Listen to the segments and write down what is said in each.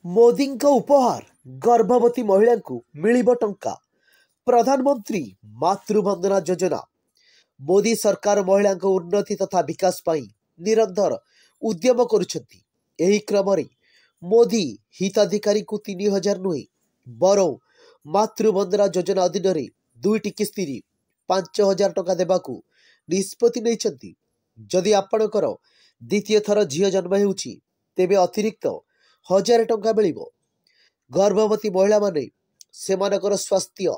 मोदीଙ୍କ उपहार गर्भवती महिला को मिलिब टंका। प्रधानमंत्री मातृवंदना योजना। मोदी सरकार महिला उन्नति तथा विकास पाई निरंतर उद्यम करुछंती। एही क्रम रे मोदी हिताधिकारी को 3000 नुहे बरं मातृवंदना योजना अधीन रे दुईटी किस्ती 5000 टंका देबाकू निष्पत्ति नेइछंती। जदि आपणकर द्वितीय थर झील जन्म हेउछि तेबे अतिरिक्त 1000 टंका मिलिबो। गर्भवती महिला माने सेमानकर स्वास्थ्य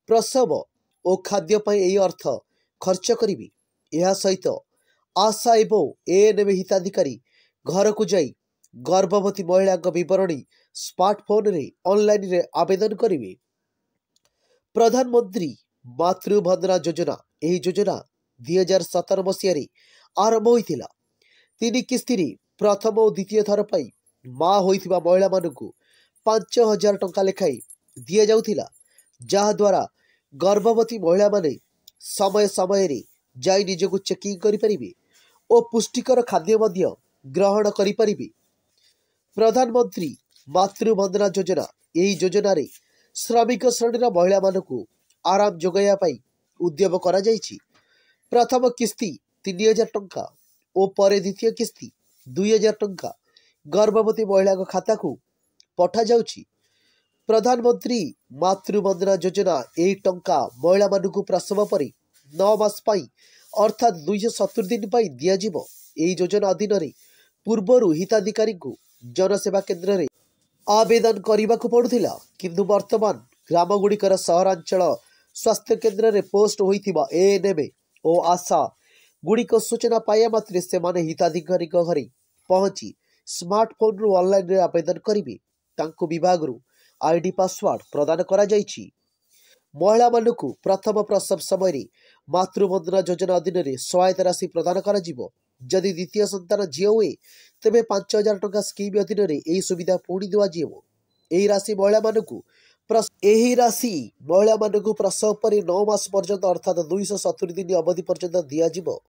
प्रसव और खाद्य पई एही अर्थ खर्च करिबि। एहा सहित आशा एवं एएनएम हिताधिकारी घर को जाई गर्भवती महिला विवरणी स्मार्टफोन रे ऑनलाइन रे आवेदन करिबि। प्रधानमंत्री मातृवंदना योजना एही योजना 2017 मसीह आरंभ होइथिला। 3 किस्ती प्रथम और द्वितीय थर पाई माँ होइथिबा महिला मानकू 5000 टंका लेखाई दिया जाउथिला, जहा द्वारा गर्भवती महिला माने समय समय रे जाई निजको चेकिंग करि परिबे और पुष्टिकर खाद्य मध्य ग्रहण करि परिबे। प्रधानमंत्री मातृवंदना योजना एही योजना रे श्रमिक श्रेणी महिला मानकू आराम जोगाइया पाई उद्यम करा जाइछि। प्रथम किस्ती 3000 टंका और परे द्वितीय किस्ती 2000 टंका गर्भवती महिला खाता को पठा जाउछि। प्रधानमंत्री मातृवंदना योजना एही टंका महिला मानकू प्रसव परे 9 मास पाई अर्थात 270 दिन पाई दिया जिवो। एही योजना अधीन रे पूर्वरु हिताधिकारी को जनसेवा केंद्र रे आवेदन करने को पड़ुथिला, किंतु वर्तमान ग्रामगुड़िकर सहरांचल स्वास्थ्य केंद्र रे पोस्ट होइथिबा एएनएम और आशा गुड़िक सूचना पाया मात्रे से माने हिताधिकारी घरे पहुंची स्मार्टफोन रु ऑनलाइन रे आवेदन करिवे। तांको विभाग रु आईडी पासवर्ड प्रदान करा जाइछि। महिला मानकू प्रथम प्रसव समय रे मातृवंदना योजना अधीन रे सहायता राशि प्रदान करा जिवो। जदि द्वितीय संतान झील हुए तेबे 5000 टंका स्कीम अधीन रे एही सुविधा पुणी दिवा जिवो। एही राशि महिला मानकू प्रसव पर 9 मास पर्यंत अर्थात 270 दिन अवधि पर्यंत दिया जिवो।